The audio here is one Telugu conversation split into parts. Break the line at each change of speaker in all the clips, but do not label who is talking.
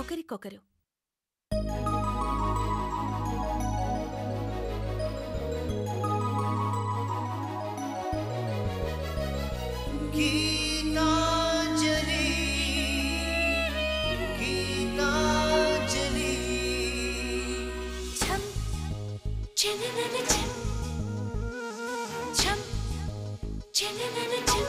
ఒకరికొకరు.
గీతాంజలి గీతాంజలి
ఛం చననన ఛం ఛం చననన ఛం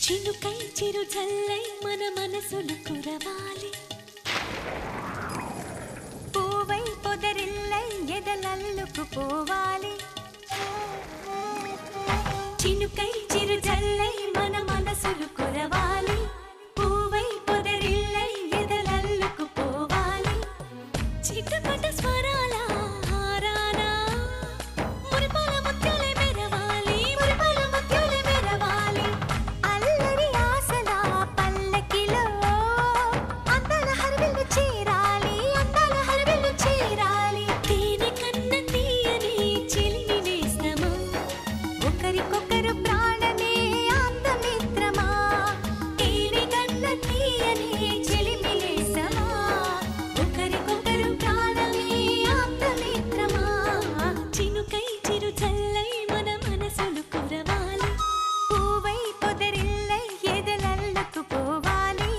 చినుకై చిరు జల్లై మన మనసులు కురవాలి పూవై పొదరిల్లై ఎదలల్లుకు పోవాలి చినుకై చిరు జల్లై మన మనసులు కురవాలి పూవై పొదరిల్లై ఎదలల్లుకు పోవాలి చిటపట స్వరాల హారానా మురిపాల ముత్యాలే మెరవాలి మురిపాల ముత్యాలే మెరవాలి అల్లరి ఆశల పల్లకిలో అందాల హరివిల్లు చేరాలి అందాల హరివిల్లు చేరాలి తేనె కన్న తీయని చిలిమి నేస్తమా ఒకరికొకరు ప్రాణమే ఆప్తమిత్రమా తేనె కన్న తీయని చిలిమి నేస్తమా ఒకరికొకరు ప్రాణమే ఆప్తమిత్రమా చినుకై చిరు జల్లై మన మనసులు కురవాలి పూవై పొదరిల్లై ఎదలల్లుకు పోవాలి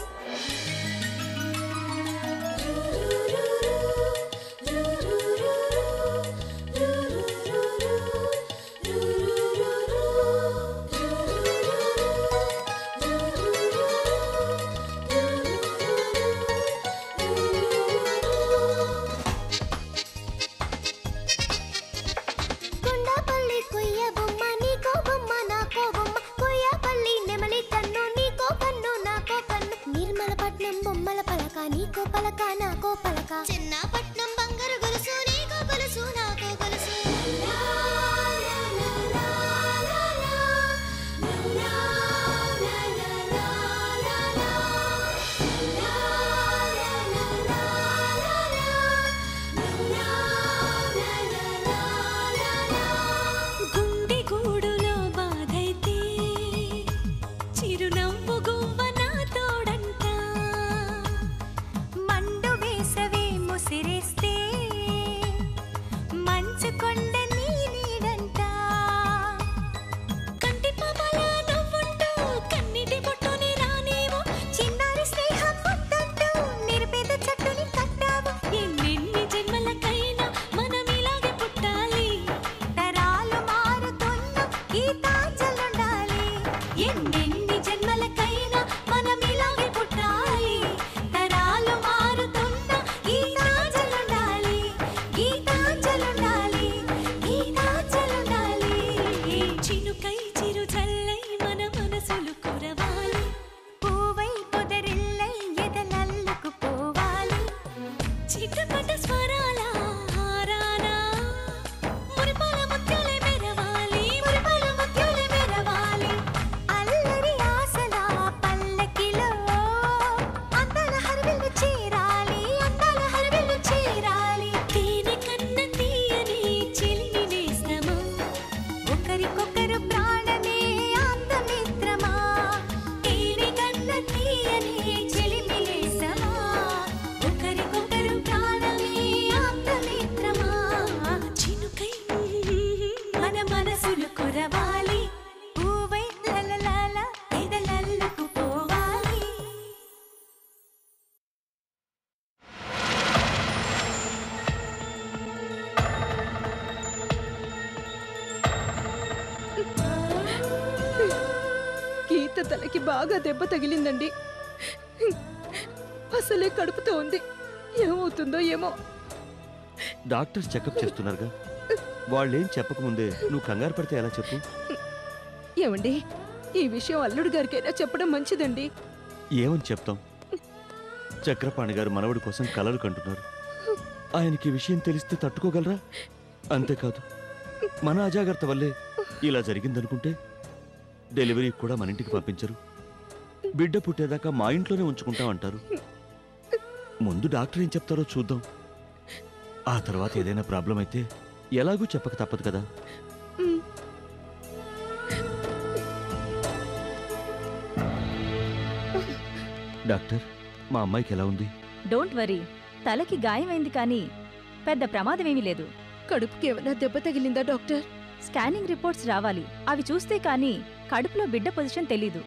కొండపల్లి కొయ్య బొమ్మ నీకో బొమ్మ నాకో బొమ్మ కొయ్యపల్లి నెమలి కన్ను నీకో కన్ను నాకో కన్ను నిర్మలపట్నం బొమ్మల పలక నీకో పలక నాకో పలక చిన్నపట్నం బంగారు గొలుసు నీకో గొలుసు నాకో గొలుసు గుండె గూడులో బాధైతే చిరునవ్వు గువ్వ నా తోడంట మండు వేసవే ముసిరేస్తే మంచు కొండ నీ నీడంట కంటి పాపల నవ్వుంటూ కన్నిటి బొట్టుని రానేమో చిన్నారి స్నేహం ముద్దంటూ నిరుపేద చెట్టుని కట్టావు ఎన్నెన్ని జన్మలకైనా మనం ఇలాగే పుట్టాలి తరాలు మారుతున్న గీతాంజలుండాలి ఎన్నెన్ని జన్మలకైనా మనం ఇలాగే పుట్టాలి తరాలు మారుతున్న గీతాంజలుండాలి గీతాంజలుండాలి గీతాంజలుండాలి చినుకై చిరు జల్లై మన మనసులు కురవాలి పూవై పొదరిల్లై ఎదలల్లుకు పోవాలి చిటపట స్వరాల హారానా మురిపాల ముత్యాలే మెరవాలి మురిపాల ముత్యాలే మెరవాలి అల్లరి ఆశల పల్లకిలో అందాల హరివిల్లు చేరాలి అందాల హరివిల్లు చేరాలి తేనె కన్న తీయని చిలిమి నేస్తమా ఒకరికొకరు ప్రాణమే ఆప్తమిత్రమా తేనె కన్న తీయని చిలిమి నేస్తమా ఒకరికొకరు ప్రాణమే ఆప్తమిత్రమా చినుకై మన మనసులు కురవాలి పూవై లలలాల ఎదలల్లుకు పోవాలి
గీత తలకి బాగా దెబ్బ తగిలిందండి. అసలే కడుపుతో ఉంది. ఏమవుతుందో ఏమో.
డాక్టర్స్ చెకప్ చేస్తున్నారుగా, వాళ్ళేం చెప్పకముందే నువ్వు కంగారు పడితే ఎలా చెప్పు?
ఏమండి, ఈ విషయం అల్లుడు గారికైనా చెప్పడం మంచిదండి.
ఏమని చెప్తాం? చక్రపాణి గారు మనవడి కోసం కలలు కంటున్నారు. ఆయనకి విషయం తెలిస్తే తట్టుకోగలరా? అంతేకాదు, మన అజాగ్రత్త వల్లే ఇలా జరిగిందనుకుంటే డెలివరీ కూడా మన ఇంటికి పంపించరు. బిడ్డ పుట్టేదాకా మా ఇంట్లోనే ఉంచుకుంటామంటారు. ముందు డాక్టర్ ఏం చెప్తారో చూద్దాం. ఆ తర్వాత ఏదైనా ప్రాబ్లం అయితే ఎలాగూ చెప్పక తప్పదు కదా. డాక్టర్, మా అమ్మాయికి ఎలా ఉంది?
డోంట్ వరీ, తలకి గాయమైంది కానీ పెద్ద ప్రమాదమేమీ లేదు.
కడుపుకి ఏమైనా దెబ్బ తగిలిందా డాక్టర్?
స్కానింగ్ రిపోర్ట్స్ రావాలి. అవి చూస్తే కానీ కడుపులో బిడ్డ పొజిషన్ తెలీదు.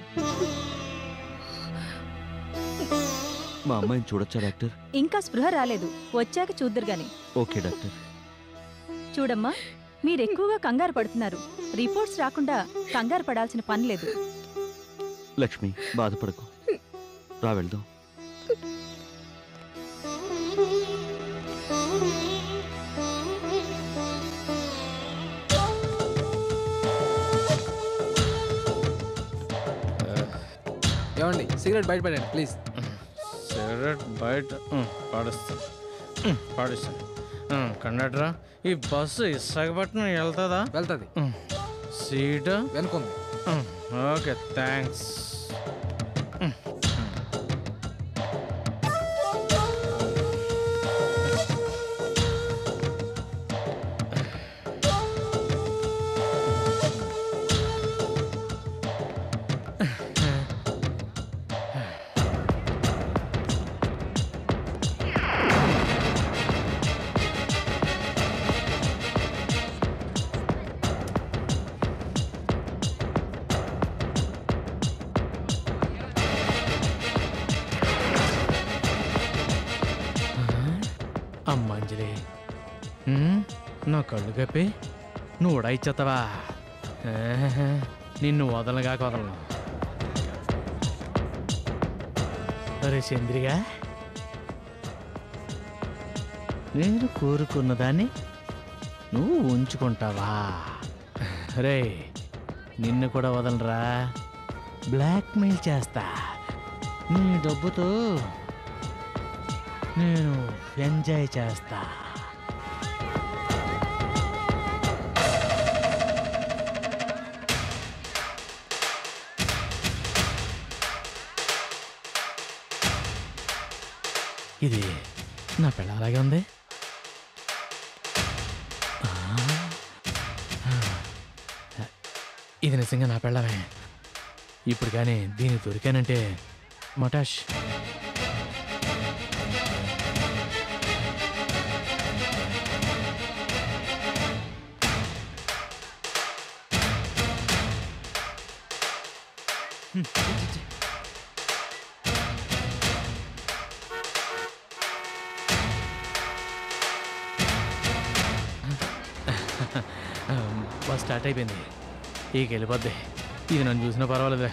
మా అమ్మాయిని చూడొచ్చా డాక్టర్?
ఇంకా స్పృహ రాలేదు, వచ్చాక చూద్దురుగాని.
Okay doctor.
చూడమ్మా, మీరెక్కువగా కంగారు పడుతున్నారు. రిపోర్ట్స్ రాకుండా కంగారు పడాల్సిన పని లేదు.
లక్ష్మి, బాధపడకు, రా వెళ్దాం.
ఏమండి, సిగరెట్ బయట పడండి ప్లీజ్.
సిగరెట్ బయట పాడిస్తాను. కండక్టరా, ఈ బస్సు విశాఖపట్నం వెళ్తుందా?
వెళ్తుంది.
సీటు
వెనుకుంది.
Okay, thanks. అమ్మంజలి, నా కళ్ళు కప్పి నువ్వు ఉడాయిచ్చేస్తావా? నిన్ను వదలగా వదలను. అరే చంద్రిగా, నేను కోరుకున్నదాన్ని నువ్వు ఉంచుకుంటావా? రే, నిన్ను కూడా వదలరా, బ్లాక్మెయిల్ చేస్తా. నీ డబ్బుతో నేను ఎంజాయ్ చేస్తా. ఇది నా పిల్ల అలాగే ఉంది. ఇది నిజంగా నా పిల్లమే. ఇప్పుడు కానీ దీన్ని దొరికానంటే మటాష్. బస్ స్టార్ట్ అయిపోయింది, ఇక వెళ్ళిపోద్ది. ఇది నన్ను చూసినా పర్వాలేదులే.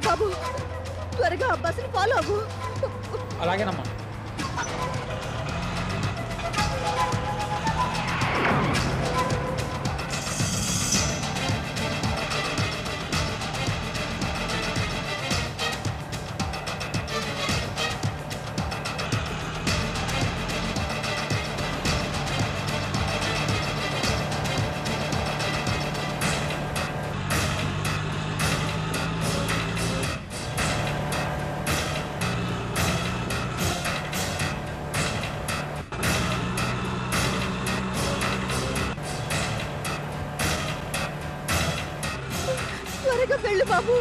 బాబు, త్వరగా ఆ బస్సుని ఫాలో అవ్వు.
అలాగేనమ్మా.
త్వరగా వెళ్ళు బాబు.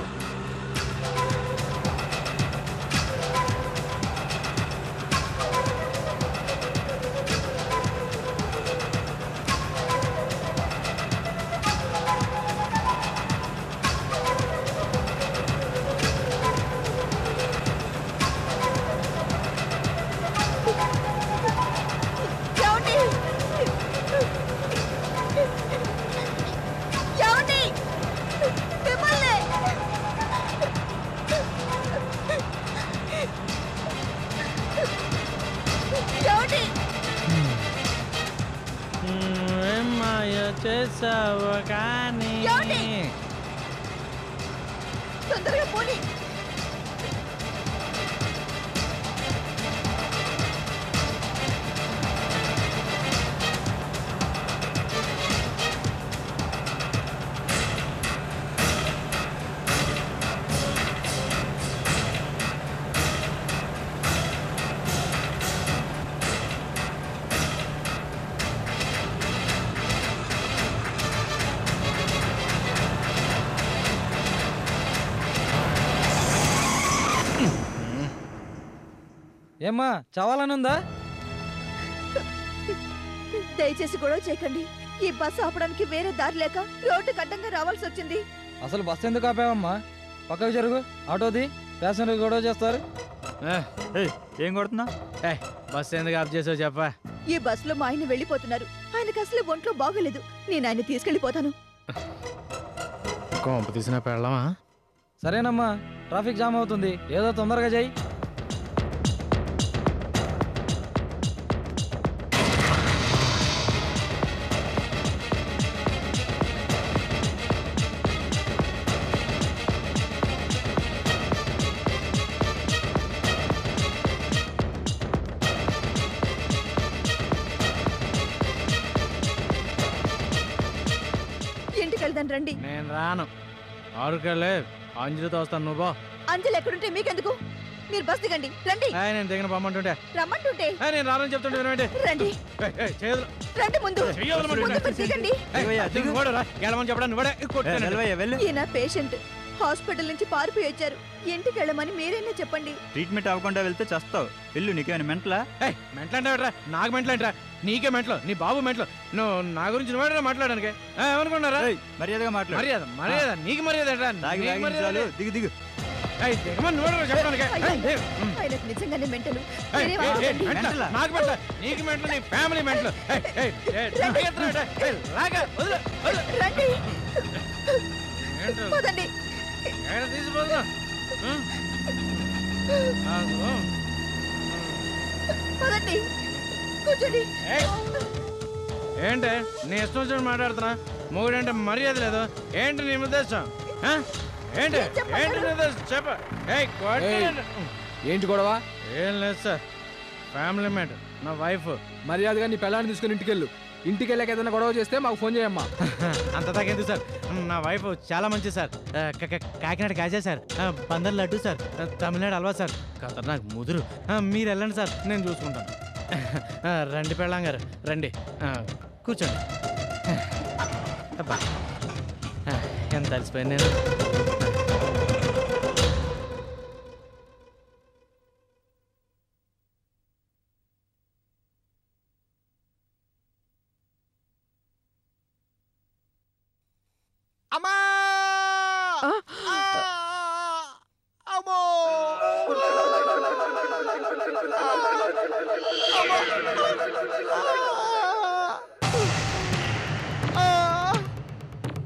చేసావు కానీ
ఏమండి? తొందరగా పోనీ.
ఏమ్మా చావాలని ఉందా?
దయచేసి గొడవ చేయకండి. ఈ బస్సు ఆపడానికి వేరే దారి లేక రోడ్డు అడ్డంగా రావాల్సి వచ్చింది.
అసలు బస్సు ఎందుకు ఆపావమ్మా? పక్కకు జరుగు, ఆటోది. ప్యాసింజర్ గొడవ చేస్తారు.
ఏం కొడుతున్నా?
బస్సు ఎందుకు ఆఫ్ చేసావు చెప్పా.
ఈ బస్సులో మా ఆయన వెళ్ళిపోతున్నారు. ఆయనకు అసలు ఒంట్లో బాగోలేదు. నేను ఆయన తీసుకెళ్లిపోతాను.
కొంప తీసిన పెళ్ళమా?
సరేనమ్మా, ట్రాఫిక్ జామ్ అవుతుంది, ఏదో తొందరగా చేయి.
ఇంటికి వెళ్దాం రండి.
నేను రాను. ఆరుకెళ్ళే అంజలితో వస్తాను. నువ్వు
అంజలి ఎక్కడుంటే మీకెందుకు? మీరు బస్ దిగండి, రండి.
నేను దిగిన పొమ్మంటుంటే
రమ్మంటుంటే
నేను రానని చెప్తుంటే వినమంటే
రండి. రండి ముందు. ముందు మీరు దిగండి. ఈయన పేషెంట్ హాస్పిటల్ నుంచి పారిపోయి వచ్చారు. ఇంటికి వెళ్ళమని మీరైనా చెప్పండి.
ట్రీట్మెంట్ అవ్వకుండా వెళ్తే చస్తావు. ఇల్లు నీకేమైనా మెంటలా?
మెంటలంటారా? నాకు మెంటలంటరా? నీకే మెంటలు, నీ బాబు మెంటలు. నువ్వు నా గురించి నువ్వు మాట్లాడడానికి ఏమనుకున్నారా?
మర్యాదగా మాట్లాడు.
మర్యాద మర్యాద నీకు మర్యాద
దిగు దిగు.
చెప్పడానికి
ఆయనకు నిజంగానే మెంటలు.
నాకు మెంటల, నీకు మెంటలు, నీ ఫ్యామిలీ మెంటలు.
రండి పదండి.
తీసిపోతున్నా
పదండి, కూర్చోండి.
ఏంటి నీ ఇష్టం వచ్చినట్టు మాట్లాడుతున్నా? మొగుడంటే మర్యాద లేదు ఏంటి నీ ఉద్దేశం? ఏంటి ఏంటి నీ ఉద్దేశం చెప్ప.
ఏంటి గొడవ?
ఏం లేదు సార్, ఫ్యామిలీ మేట్ నా వైఫ్.
మర్యాదగా నీ పిల్లాన్ని తీసుకుని ఇంటికెళ్ళు. ఇంటికి వెళ్ళాక ఏదైనా గొడవ చేస్తే మాకు ఫోన్ చేయమ్మా.
అంత తగ్గేది సార్. నా వైఫ్ చాలా మంచి sir. Kakinada kaja sir, Bandar laddu sir, Tamil Nadu halwa sir, ఖతర్నాక్ ముదురు. మీరు వెళ్ళండి సార్, నేను చూసుకుంటాను. రండి పెళ్ళాం గారు రండి, కూర్చోండి. అబ్బా ఎంత అలసిపోయాను నేను.
అమ్మా! అమ్మో!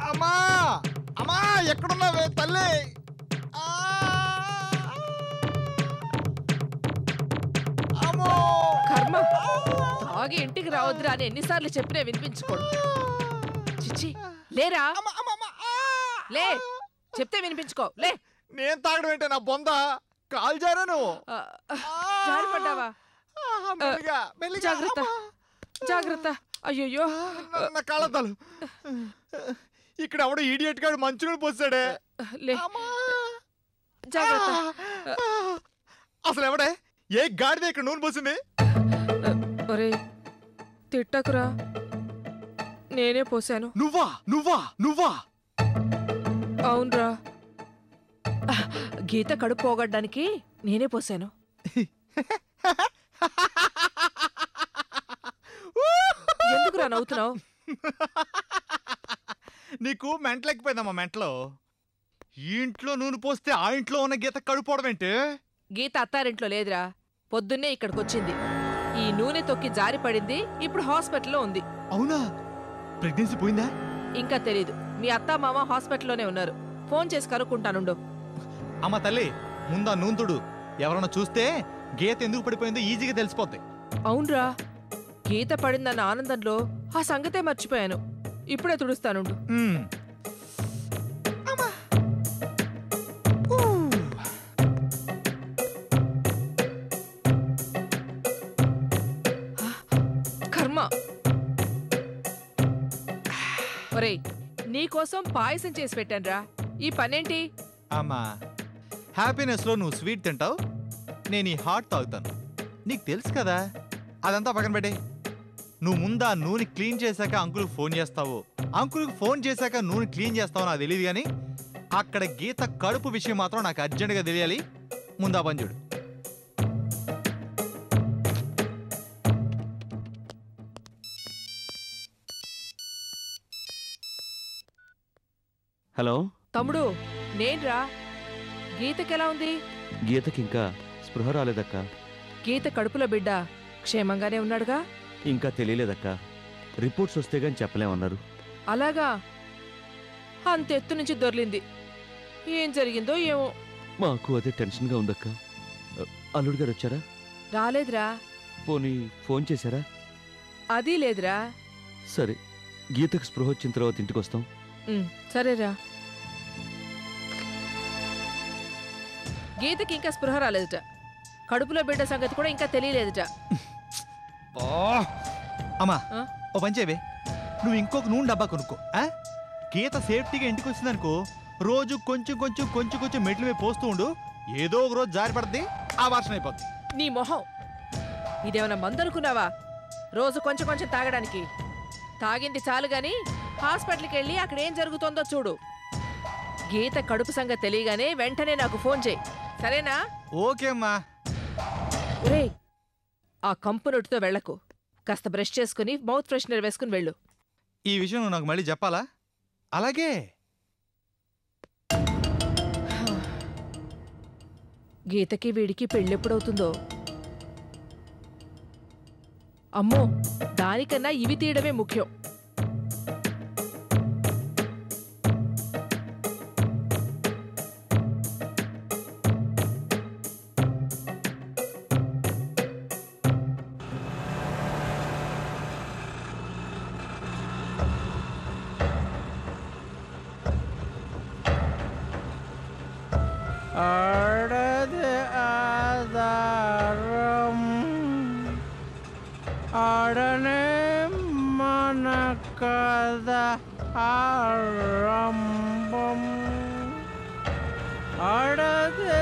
అమ్మా! అమ్మా! ఎక్కడున్నావే తల్లి? అమ్మో!
కర్మ, తాగి ఇంటికి రావద్దురా అని ఎన్నిసార్లు చెప్పినా వినిపించుకోడు. చిచ్చి లేరా, లే చెప్తే వినిపించుకో. లే.
నేను తాగడం ఏంటే నా బొంద? కాల్ జారాను.
జారిపడ్డావా? జాగ్రత్త జాగ్రత్త. అయ్యో
నా కాళ్ళద్దాలు. ఇక్కడ ఎవడో ఈడియట్ గాడు మంచుని పోసాడే.
లే జాగ్రత్త.
అసలు ఎవడే ఏ గాడిద ఇక్కడ నూనె పోసింది?
ఒరే తిట్టకురా, నేనే పోసాను.
నువ్వా నువ్వా నువ్వా?
అవునరా, గీత కడుపు పోగొట్టడానికి నేనే పోసాను. ఎందుకురా నవ్వుతున్నావు?
నీకు మెంటలెక్కిపోయిందమ్మా మెంటలో. ఈ ఇంట్లో నూనె పోస్తే ఆ ఇంట్లో ఉన్న గీత కడుపోవడం ఏంటి?
గీత అత్తారింట్లో లేదురా, పొద్దున్నే ఇక్కడికి వచ్చింది. ఈ నూనె తొక్కి జారి పడింది, ఇప్పుడు హాస్పిటల్లో ఉంది.
అవునా? ప్రెగ్నెన్సీ పోయిందా?
ఇంకా తెలీదు. మీ అత్తా మామ హాస్పిటల్లోనే ఉన్నారు. ఫోన్ చేసి కనుక్కుంటానుండు.
అమ్మ తల్లి, ముందా నూనెతుడు. ఎవరన్నా చూస్తే గీత ఎందుకు పడిపోయిందో ఈజీగా తెలిసిపోద్ది.
అవునరా, గీత పడిందన్న ఆనందంలో ఆ సంగతే మర్చిపోయాను. ఇప్పుడే తుడుస్తానుండు. కర్మ. ఒరేయ్, నీకోసం పాయసం చేసి పెట్టానురా. ఈ పనేంటి?
అమ్మా, హ్యాపీనెస్ లో నువ్వు స్వీట్ తింటావు, నేను ఈ హాట్ తాగుతాను. నీకు తెలుసు కదా. అదంతా పక్కన పెట్టే. నువ్వు ముందా నూనె క్లీన్ చేశాక అంకుల్కి ఫోన్ చేస్తావు, అంకుల్కి ఫోన్ చేశాక నూనె క్లీన్ చేస్తావు నాకు తెలియదు, కానీ అక్కడ గీత కడుపు విషయం మాత్రం నాకు అర్జెంటుగా తెలియాలి. ముందా పని చూడు.
హలో
తమ్ముడు, నేన్రా. గీతకెలా ఉంది?
గీతకి ఇంకా స్పృహ రాలేదక్క.
గీత కడుపులో బిడ్డ క్షేమంగానే ఉన్నాడుగా?
ఇంకా తెలియలేదక్క. రిపోర్ట్స్ వస్తే గాని చెప్పలేమన్నారు.
అలాగా? అంతెత్తు నుంచి దొర్లింది. ఏం జరిగిందో ఏమో.
మాకు అదే టెన్షన్గా ఉందక్క. అల్లుడు గారు వచ్చారా?
రాలేదురా.
పోనీ ఫోన్ చేశారా?
అది లేదురా.
సరే, గీతకు స్పృహ వచ్చిన తర్వాత ఇంటికి వస్తాం.
సరేరా. గీతకి ఇంకా స్పృహ రాలేదుట. కడుపులో బిడ్డ సంగతి కూడా ఇంకా తెలియలేదుట.
అమ్మా, ఓ పని చేయవే, నువ్వు ఇంకొక నూనె డబ్బా కొనుక్కో. గీత సేఫ్టీగా ఇంటికి వచ్చిందనుకో, రోజు కొంచెం కొంచెం కొంచెం కొంచెం మెట్ల మీద పోస్తూ ఉండు. ఏదో ఒక రోజు జారి పడుతుంది, ఆ వర్షం అయిపోద్ది.
నీ మొహం, ఇదేమన్నా మందనుకున్నావా? రోజు కొంచెం కొంచెం తాగడానికి. తాగింది చాలు గాని హాస్పిటల్కి వెళ్ళి అక్కడ ఏం జరుగుతుందో చూడు. గీత కడుపు సంగతి తెలియగానే వెంటనే నాకు ఫోన్ చేయి, సరేనా?
ఓకే అమ్మా.
ఒరేయ్, ఆ కంపు నొట్టితో వెళ్లకు. కాస్త బ్రష్ చేసుకుని మౌత్ ఫ్రెషనర్ వేసుకుని వెళ్ళు.
ఈ విషయం నువ్వు నాకు మళ్ళీ చెప్పాలా? అలాగే.
గీతకి వీడికి పెళ్ళెప్పుడవుతుందో? అమ్మో, దానికన్నా ఇవి తీయడమే ముఖ్యం.
ఆడది ఆధారం, ఆడనే మన కథ ఆరంభం, ఆడది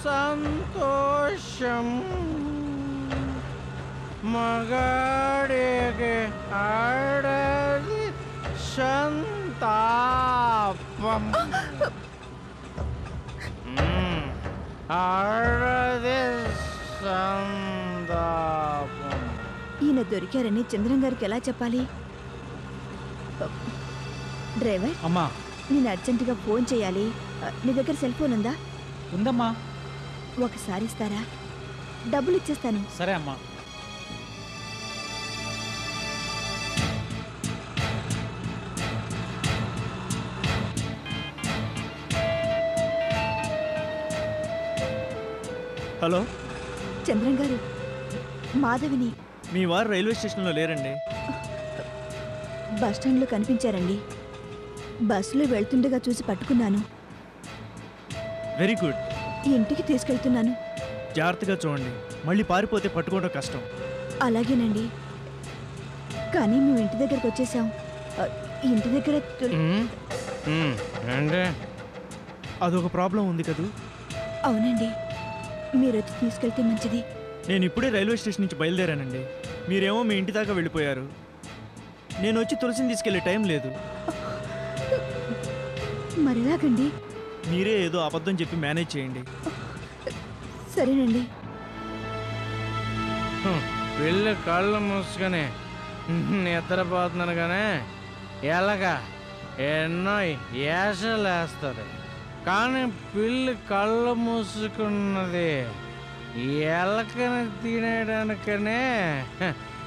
సంతోషం, మగాడికి ఆడది సంతాపం.
ఈయన దొరికారని చంద్రం గారికి ఎలా చెప్పాలి? డ్రైవర్
అమ్మా,
నేను అర్జెంటుగా ఫోన్ చేయాలి. నీ దగ్గర సెల్ ఫోన్ ఉందా?
ఉందమ్మా.
ఒకసారి ఇస్తారా? డబ్బులు ఇచ్చేస్తాను.
సరే అమ్మా.
హలో
చంద్రం గారు, మాధవిని.
మీ వారు రైల్వే స్టేషన్లో లేరండి.
బస్టాండ్లో కనిపించారండి. బస్సులో వెళ్తుండగా చూసి పట్టుకున్నాను.
Very good.
ఇంటికి తీసుకెళ్తున్నాను.
జాగ్రత్తగా చూడండి, మళ్ళీ పారిపోతే పట్టుకోవడం కష్టం.
అలాగేనండి. కానీ మేము ఇంటి దగ్గరకు వచ్చేసాం. ఇంటి దగ్గర
అదొక ప్రాబ్లం ఉంది కదూ?
అవునండి, మీరు వచ్చి తీసుకెళ్తే మంచిది.
నేను ఇప్పుడే రైల్వే స్టేషన్ నుంచి బయలుదేరానండి. మీరేమో మీ ఇంటి దాకా వెళ్ళిపోయారు. నేను వచ్చి తులసిని తీసుకెళ్లే టైం లేదు.
మరెలాగండి?
మీరే ఏదో అబద్ధం చెప్పి మేనేజ్ చేయండి.
సరేనండి.
వెళ్ళి కళ్ళు మూసుకొని నిద్రపోతున్నాను కానీ ఎలాగా ఎన్నో యాసలు వేస్తుంది, కానీ పిల్లి కళ్ళు మూసుకున్నది ఎలకని తినేయడానికనే.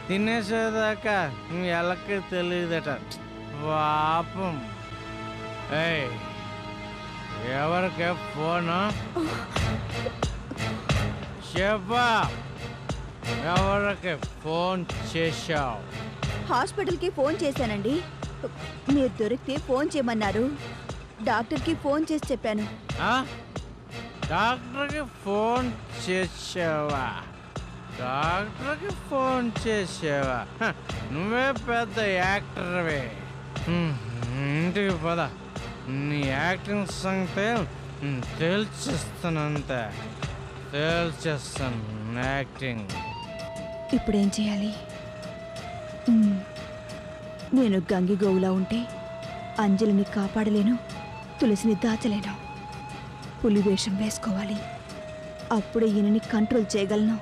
తినేసేదాకా ఎలక తెలియదట పాపం. ఎవరికి ఫోను చెప్పా? ఎవరికి ఫోన్ చేశావు?
హాస్పిటల్కి ఫోన్ చేశానండి. మీరు దొరికితే ఫోన్ చేయమన్నారు. డాక్టర్కి ఫోన్ చేసి చెప్పాను.
డాక్టర్కి ఫోన్ చేసావా? డాక్టర్కి ఫోన్ చేసావా? నువ్వే పెద్ద యాక్టర్వే. ఇంటికి పద, నీ యాక్టింగ్ సంగతే తేల్చేస్తానంతే. తేల్చేస్తాను యాక్టింగ్.
ఇప్పుడేం చేయాలి? నేను గంగిగోవులా ఉంటే అంజలిని కాపాడలేను, తులసిని దాచలేను. పులి వేషం వేసుకోవాలి. అప్పుడే ఈయనని కంట్రోల్ చేయగలను.